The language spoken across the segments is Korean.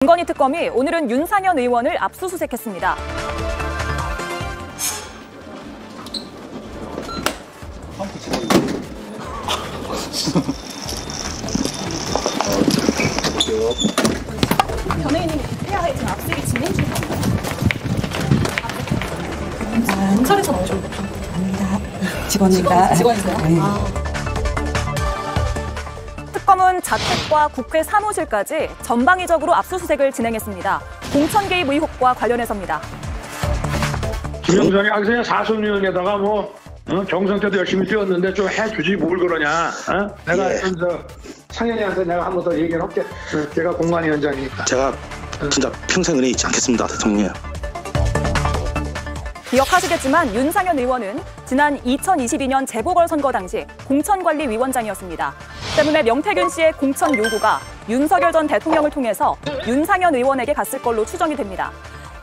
김건희 특검이 오늘은 윤상현 의원을 압수수색했습니다. 변호인님, 회하에 지금 압수수색이 진행 중입니다. 경찰에서 나오신 분? 아닙니다. 직원입니다. 직원이세요? 네. 특검은 자택과 국회 사무실까지 전방위적으로 압수수색을 진행했습니다. 공천 개입 의혹과 관련해서입니다. 김영선이 그냥 사선위원에다가 경선 때도 열심히 뛰었는데 좀 해주지 뭘 그러냐. 내가 상현이한테 내가 한 번 더 얘기를 할게. 제가 공관위원장이니까. 제가 진짜 평생 은혜 잊지 않겠습니다, 대통령님. 기억하시겠지만 윤상현 의원은 지난 2022년 재보궐선거 당시 공천관리위원장이었습니다. 때문에 명태균 씨의 공천 요구가 윤석열 전 대통령을 통해서 윤상현 의원에게 갔을 걸로 추정이 됩니다.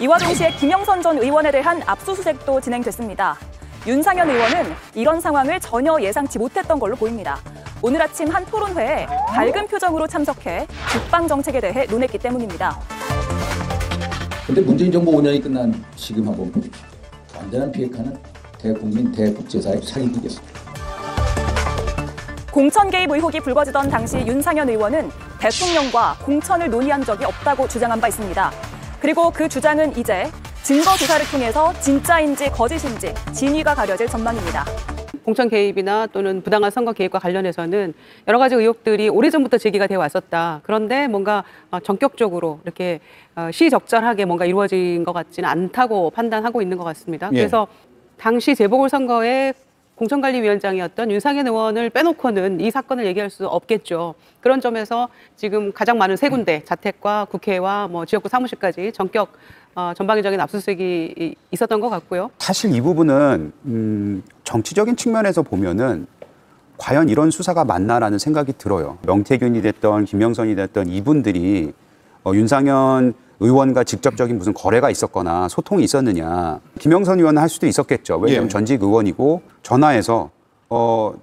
이와 동시에 김영선 전 의원에 대한 압수수색도 진행됐습니다. 윤상현 의원은 이런 상황을 전혀 예상치 못했던 걸로 보입니다. 오늘 아침 한 토론회에 밝은 표정으로 참석해 국방 정책에 대해 논했기 때문입니다. 근데 문재인 정부 5년이 끝난 지금 한번 보십시오. 완전한 비핵화는 대국민 대국제사의 사기극이었습니다. 공천 개입 의혹이 불거지던 당시 윤상현 의원은 대통령과 공천을 논의한 적이 없다고 주장한 바 있습니다. 그리고 그 주장은 이제 증거 조사를 통해서 진짜인지 거짓인지 진위가 가려질 전망입니다. 공천 개입이나 또는 부당한 선거 개입과 관련해서는 여러 가지 의혹들이 오래전부터 제기가 되어 왔었다. 그런데 뭔가 전격적으로 이렇게 시적절하게 뭔가 이루어진 것 같지는 않다고 판단하고 있는 것 같습니다. 예. 그래서 당시 재보궐선거에 공천관리위원장이었던 윤상현 의원을 빼놓고는 이 사건을 얘기할 수 없겠죠. 그런 점에서 지금 가장 많은 세 군데, 자택과 국회와 지역구 사무실까지 전격 전방위적인 압수수색이 있었던 것 같고요. 사실 이 부분은 정치적인 측면에서 보면은 과연 이런 수사가 맞나라는 생각이 들어요. 명태균이 됐던 김영선이 됐던 이분들이 윤상현 의원과 직접적인 무슨 거래가 있었거나 소통이 있었느냐. 김영선 의원은 할 수도 있었겠죠. 왜냐하면 전직 의원이고 전화해서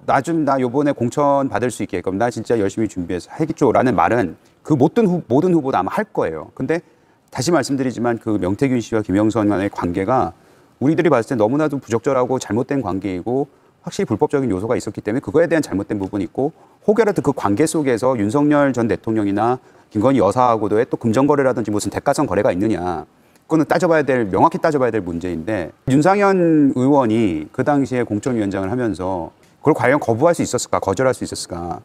나 요번에 공천 받을 수 있게끔 나 진짜 열심히 준비해서 하겠죠라는 말은 그 모든 후보도 아마 할 거예요. 근데 다시 말씀드리지만 그 명태균 씨와 김영선 간의 관계가 우리들이 봤을 때 너무나도 부적절하고 잘못된 관계이고 확실히 불법적인 요소가 있었기 때문에 그거에 대한 잘못된 부분이 있고 혹여라도 그 관계 속에서 윤석열 전 대통령이나 김건희 여사하고도의 또 금전거래라든지 무슨 대가성 거래가 있느냐. 그거는 명확히 따져봐야 될 문제인데 윤상현 의원이 그 당시에 공천위원장을 하면서 그걸 과연 거부할 수 있었을까, 거절할 수 있었을까.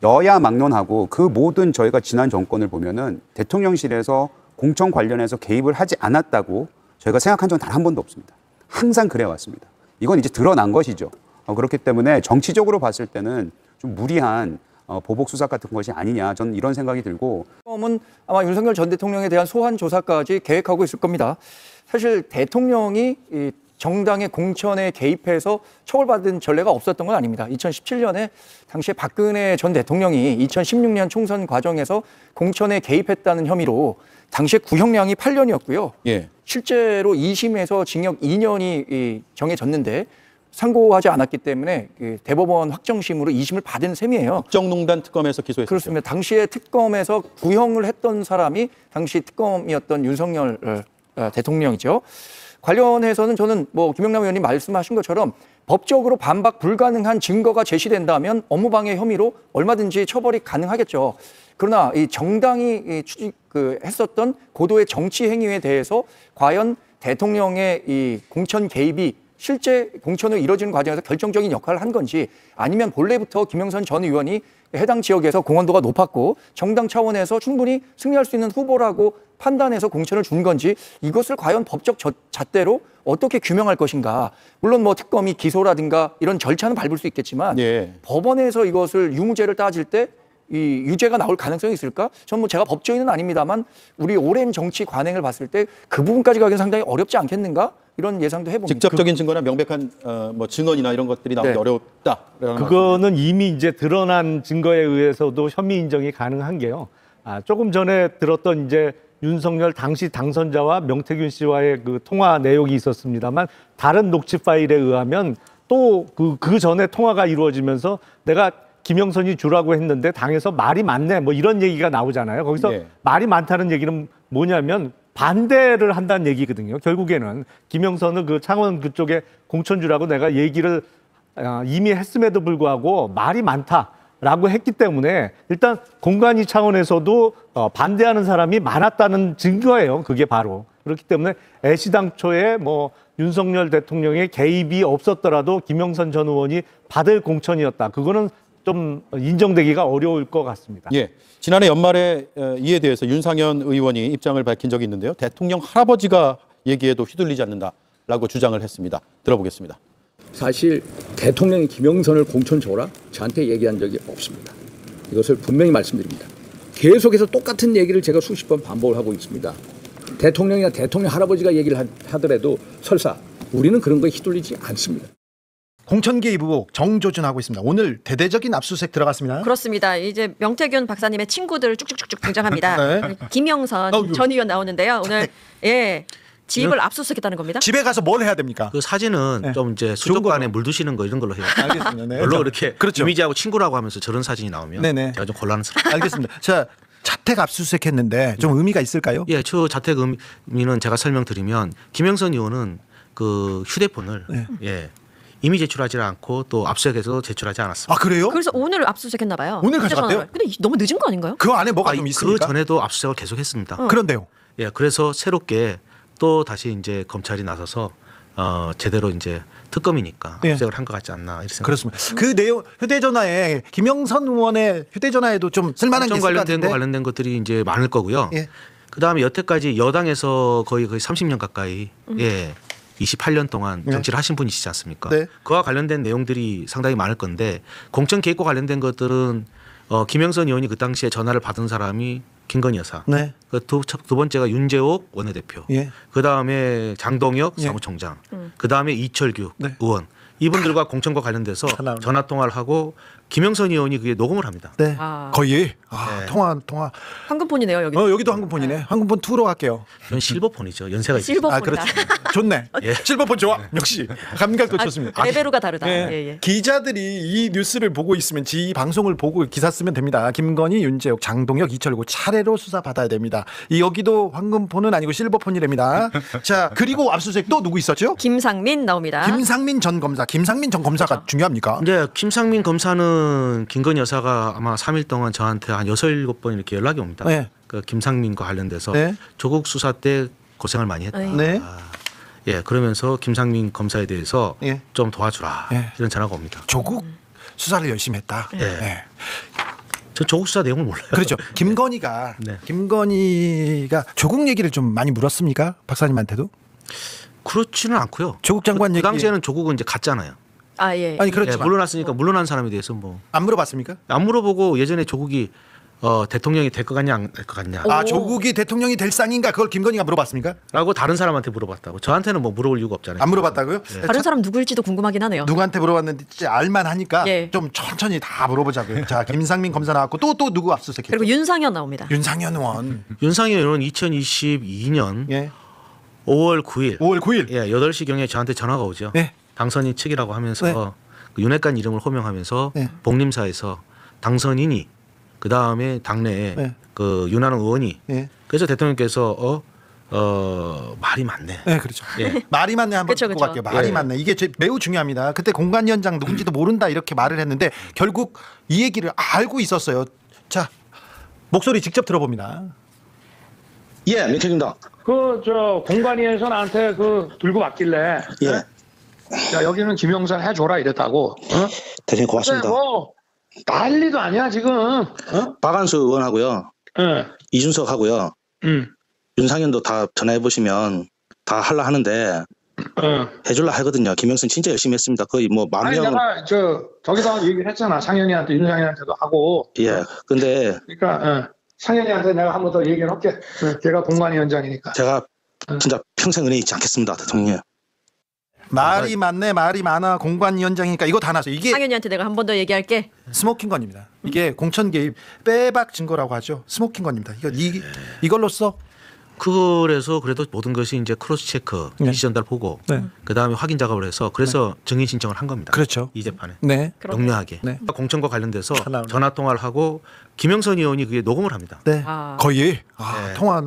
여야 막론하고 그 모든 저희가 지난 정권을 보면은 대통령실에서 공천 관련해서 개입을 하지 않았다고 저희가 생각한 적은 단 한 번도 없습니다. 항상 그래왔습니다. 이건 이제 드러난 것이죠. 그렇기 때문에 정치적으로 봤을 때는 좀 무리한 보복 수사 같은 것이 아니냐 저는 이런 생각이 들고. 특검은 아마 윤석열 전 대통령에 대한 소환 조사까지 계획하고 있을 겁니다. 사실 대통령이 이 정당의 공천에 개입해서 처벌받은 전례가 없었던 건 아닙니다. 2017년에 당시에 박근혜 전 대통령이 2016년 총선 과정에서 공천에 개입했다는 혐의로 당시에 구형량이 8년이었고요. 예. 실제로 2심에서 징역 2년이 정해졌는데 상고하지 않았기 때문에 대법원 확정심으로 2심을 받은 셈이에요. 국정농단 특검에서 기소했었죠. 그렇습니다. 당시에 특검에서 구형을 했던 사람이 당시 특검이었던 윤석열 대통령이죠. 관련해서는 저는 김영남 의원님 말씀하신 것처럼 법적으로 반박 불가능한 증거가 제시된다면 업무방해 혐의로 얼마든지 처벌이 가능하겠죠. 그러나 이 정당이 했었던 고도의 정치 행위에 대해서 과연 대통령의 이 공천 개입이 실제 공천을 이뤄지는 과정에서 결정적인 역할을 한 건지 아니면 본래부터 김영선 전 의원이 해당 지역에서 공헌도가 높았고 정당 차원에서 충분히 승리할 수 있는 후보라고 판단해서 공천을 준 건지 이것을 과연 법적 잣대로 어떻게 규명할 것인가. 물론 특검이 기소라든가 이런 절차는 밟을 수 있겠지만 법원에서 이것을 유무죄를 따질 때 이 유죄가 나올 가능성이 있을까? 전 제가 법조인은 아닙니다만 우리 오랜 정치 관행을 봤을 때 그 부분까지 가기는 상당히 어렵지 않겠는가? 이런 예상도 해봅니다. 직접적인 증거나 명백한 증언이나 이런 것들이 나오기 어렵다. 그거는 이미 이제 드러난 증거에 의해서도 혐의 인정이 가능한 게요. 조금 전에 들었던 이제 윤석열 당시 당선자와 명태균 씨와의 그 통화 내용이 있었습니다만 다른 녹취 파일에 의하면 또 그 전에 통화가 이루어지면서 내가 김영선이 주라고 했는데 당에서 말이 많네 뭐 이런 얘기가 나오잖아요. 거기서 예. 말이 많다는 얘기는 뭐냐면 반대를 한다는 얘기거든요. 결국에는 김영선은 그 창원 그쪽에 공천 주라고 내가 얘기를 이미 했음에도 불구하고 말이 많다라고 했기 때문에 일단 공관위 차원에서도 반대하는 사람이 많았다는 증거예요. 그게 바로. 그렇기 때문에 애시당초에 뭐 윤석열 대통령의 개입이 없었더라도 김영선 전 의원이 받을 공천이었다. 그거는 좀 인정되기가 어려울 것 같습니다. 예. 지난해 연말에 이에 대해서 윤상현 의원이 입장을 밝힌 적이 있는데요. 대통령 할아버지가 얘기에도 휘둘리지 않는다라고 주장을 했습니다. 들어보겠습니다. 사실 대통령이 김영선을 공천 줘라 저한테 얘기한 적이 없습니다. 이것을 분명히 말씀드립니다. 계속해서 똑같은 얘기를 제가 수십 번 반복을 하고 있습니다. 대통령이나 대통령 할아버지가 얘기를 하더라도 설사 우리는 그런 거에 휘둘리지 않습니다. 공천 개입 의혹 정조준하고 있습니다. 오늘 대대적인 압수수색 들어갔습니다. 그렇습니다. 이제 명태균 박사님의 친구들 쭉쭉쭉쭉 등장합니다. 네. 김영선 전 의원 나오는데요. 오늘 집을 압수수색했다는 겁니다. 집에 가서 뭘 해야 됩니까? 그 사진은 좀 이제 수족관에 물 두시는 거 이런 걸로 해요. 알겠습니다. 네. 별로 그렇게 그렇죠. 이미지하고 친구라고 하면서 저런 사진이 나오면 제가 좀 곤란스럽습니다. 알겠습니다. 자, 자택 압수수색했는데 좀 의미가 있을까요? 예, 저 자택 의미는 제가 설명드리면 김영선 의원은 그 휴대폰을 이미 제출하지 않고 또 압수수색해서 제출하지 않았습니다. 아, 그래요? 그래서 오늘 압수수색했나 봐요. 오늘 가져갔대요? 근데 너무 늦은 거 아닌가요? 그 안에 뭐가 좀 있습니까? 그 전에도 압수수색을 계속했습니다. 그런데요. 예, 그래서 새롭게 또 다시 이제 검찰이 나서서 제대로 이제 특검이니까 압수수색을 한 것 같지 않나 이렇게 생각합니다. 그렇습니다. 그 내용 휴대전화에 김영선 의원의 휴대전화에도 좀 쓸만한 게 있을 것 같은데 관련된 것들이 이제 많을 거고요. 그 다음에 여태까지 여당에서 거의 30년 가까이 28년 동안 정치를 하신 분이시지 않습니까? 그와 관련된 내용들이 상당히 많을 건데 공천 개입과 관련된 것들은 김영선 의원이 그 당시에 전화를 받은 사람이 김건희 여사. 그 두 번째가 윤재옥 원내대표. 그 다음에 장동혁 사무총장. 그 다음에 이철규 의원. 이분들과 공천과 관련돼서 전화 통화를 하고 김영선 의원이 그게 녹음을 합니다. 거의 통화. 황금폰이네요 여기. 여기도 황금폰이네. 황금폰 2로 갈게요. 저는 실버폰이죠. 연세가 있어요. 실버폰이다. 아, 그렇죠. 좋네. 실버폰 좋아. 역시 감각도 좋습니다. 레벨로가 다르다. 기자들이 이 뉴스를 보고 있으면 이 방송을 보고 기사 쓰면 됩니다. 김건희, 윤재옥, 장동혁, 이철구 차례로 수사 받아야 됩니다. 여기도 황금폰은 아니고 실버폰이랍니다. 자, 그리고 압수수색 또 누구 있었죠? 김상민 나옵니다. 김상민 전 검사. 김상민 전 검사가 중요합니까? 네, 김상민 검사는 김건희 여사가 아마 3일 동안 저한테 한 6, 7번 이렇게 연락이 옵니다. 그 김상민과 관련돼서 조국 수사 때 고생을 많이 했다. 그러면서 김상민 검사에 대해서 좀 도와주라 이런 전화가 옵니다. 조국 수사를 열심히 했다. 저 조국 수사 내용을 몰라요. 그렇죠. 김건희가 조국 얘기를 좀 많이 물었습니까? 박사님한테도? 그렇지는 않고요. 조국 장관 그 당시에는 조국은 이제 갔잖아요. 아니 그렇죠. 물러났으니까 물러난 사람에 대해서 뭐 안 물어봤습니까? 안 물어보고 예전에 조국이 대통령이 될 것 같냐 안 될 것 같냐. 조국이 대통령이 될 상인가 그걸 김건희가 물어봤습니까? 라고 다른 사람한테 물어봤다고. 저한테는 뭐 물어볼 이유가 없잖아요. 안 물어봤다고요? 다른 사람 누구일지도 궁금하긴 하네요. 누구한테 물어봤는데 진짜 알만하니까 좀 천천히 다 물어보자고요. 자, 김상민 검사 나왔고 또 누구 압수수색했죠? 그리고 윤상현 나옵니다. 윤상현 의원. 윤상현 의원은 2022년 5월 9일 8시경에 저한테 전화가 오죠. 당선인 측이라고 하면서 그 윤핵관 이름을 호명하면서 복림사에서 당선인이 그 다음에 당내에 그 윤한홍 의원이 그래서 대통령께서 말이 많네. 그렇죠. 말이 많네 한번 듣고 갈게요. 말이 많네. 이게 매우 중요합니다. 그때 공관위원장 누군지도 모른다 이렇게 말을 했는데 결국 이 얘기를 알고 있었어요. 자, 목소리 직접 들어봅니다. 명태균입니다. 공관위에서 나한테 들고 왔길래 야, 여기는 김영선 해줘라 이랬다고. 대표님 고맙습니다. 뭐 난리도 아니야 지금. 박한수 의원하고요. 이준석하고요. 윤상현도 다 전화해보시면 다 하려 하는데 해줄라 하거든요. 김영선 진짜 열심히 했습니다. 거의 뭐 만 명. 내가 저기다 얘기를 했잖아. 상현이한테 윤상현한테도 하고. 근데 그러니까 상현이한테 내가 한 번 더 얘기를 할게. 걔가 공관위원장이니까. 제가 진짜 평생 은혜 잊지 않겠습니다, 대통령. 말이 많네, 말이 많아. 공관위원장이니까 이거 다 나서 이게 상현이한테 내가 한 번 더 얘기할게. 스모킹건입니다. 이게 공천 개입 빼박 증거라고 하죠. 스모킹건입니다. 이걸로써 그래서 그래도 모든 것이 이제 크로스 체크, PC 전달 보고 그다음에 확인 작업을 해서 그래서 증인 신청을 한 겁니다. 그렇죠. 이 재판에. 네. 명료하게. 공천과 관련돼서 전화 통화를 하고 김영선 의원이 그게 녹음을 합니다. 네. 거의 통화.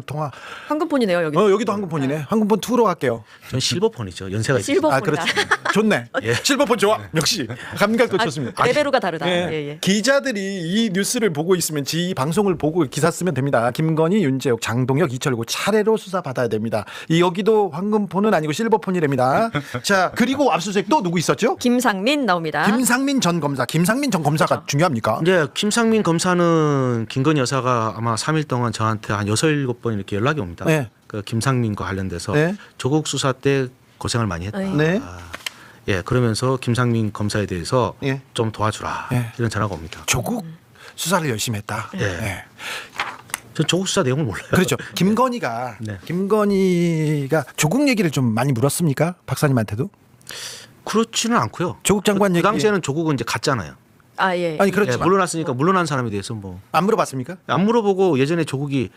황금폰이네요 여기. 여기도 황금폰이네. 황금폰 2로 갈게요. 전 실버폰이죠. 연세가 실버폰이다. 그렇죠. 좋네. 실버폰 좋아. 역시 감각도 좋습니다. 레벨로가 다르다. 기자들이 이 뉴스를 보고 있으면 이 방송을 보고 기사 쓰면 됩니다. 김건희, 윤재욱, 장동혁, 이철구 차례로 수사 받아야 됩니다. 여기도 황금폰은 아니고 실버폰이랍니다. 자, 그리고 압수수색 또 누구 있었죠? 김상민 나옵니다. 김상민 전 검사. 김상민 전 검사가 중요합니까? 네, 김상민 검사는 김건희 여사가 아마 3일 동안 저한테 한 6, 7번 이렇게 연락이 옵니다. 그 김상민과 관련돼서 조국 수사 때 고생을 많이 했다. 예, 그러면서 김상민 검사에 대해서 좀 도와주라 이런 전화가 옵니다. 조국 수사를 열심히 했다. 저 조국 수사 내용을 몰라요. 그렇죠. 김건희가 조국 얘기를 좀 많이 물었습니까? 박사님한테도? 그렇지는 않고요. 조국 장관 그 당시에는 조국은 이제 갔잖아요. 예. 아니 그렇지만 물러났으니까 물러난 사람에 대해서 뭐 안 물어봤습니까? 안 물어보고 예전에 조국이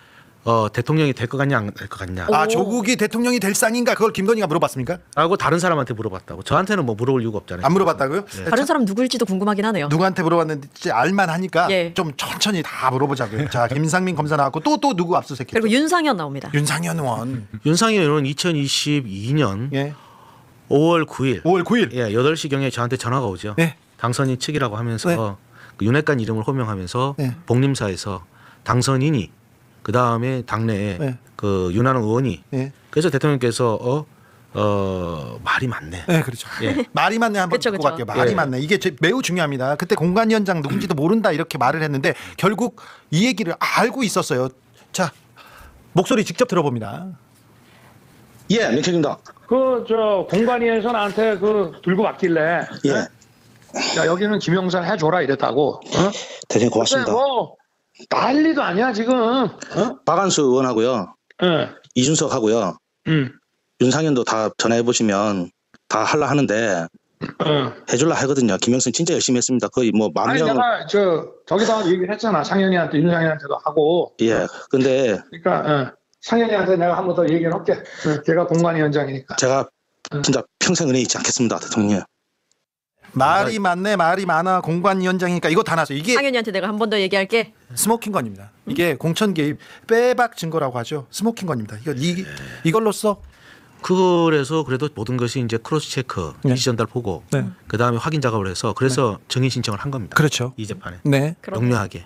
대통령이 될 것 같냐 안 될 것 같냐. 조국이 대통령이 될 상인가 그걸 김건희가 물어봤습니까? 하고 다른 사람한테 물어봤다고. 저한테는 뭐 물어볼 이유가 없잖아요. 안 물어봤다고요? 다른 사람 누구일지도 궁금하긴 하네요. 누구한테 물어봤는지 알만하니까 좀 천천히 다 물어보자고요. 자, 김상민 검사 나왔고 또 누구 압수수색? 그리고 윤상현 나옵니다. 윤상현 의원. 윤상현 의원은 2022년 5월 9일. 8시경에 저한테 전화가 오죠. 당선인 측이라고 하면서 그 윤핵관 이름을 호명하면서 복림사에서 당선인이 그 다음에 당내에 그 윤한홍 의원이 그래서 대통령께서 말이 많네. 네, 그렇죠. 말이 많네 한번 듣고 갈게요. 말이 많네. 이게 매우 중요합니다. 그때 공관위원장 누군지도 모른다 이렇게 말을 했는데 결국 이 얘기를 알고 있었어요. 자, 목소리 직접 들어봅니다. 명태균입니다. 공관위에서 나한테 들고 왔길래. 야, 여기는 김영선 해줘라 이랬다고. 대단히 고맙습니다. 뭐 난리도 아니야 지금. 박한수 의원하고요. 이준석하고요. 윤상현도 다 전화해 보시면 다 하려 하는데 해줄라 하거든요. 김영선 진짜 열심히 했습니다. 거의 뭐 10,000명. 아니 내가 저기다 얘기를 했잖아. 상현이한테 윤상현한테도 하고. 근데 그러니까 상현이한테 내가 한 번 더 얘기를 할게. 걔가 공관위원장이니까. 제가 진짜 평생 은혜 잊지 않겠습니다, 대통령. 말이 많네, 말이 많아. 공관위원장이니까 이거 다 나서 이게 상현이한테 내가 한 번 더 얘기할게. 스모킹건입니다. 이게 공천 개입 빼박 증거라고 하죠. 스모킹건입니다. 이걸로써 그래서 그래도 모든 것이 이제 크로스 체크, PC 전달 보고 그다음에 확인 작업을 해서 그래서 증인 신청을 한 겁니다. 그렇죠. 이 재판에. 네. 명료하게.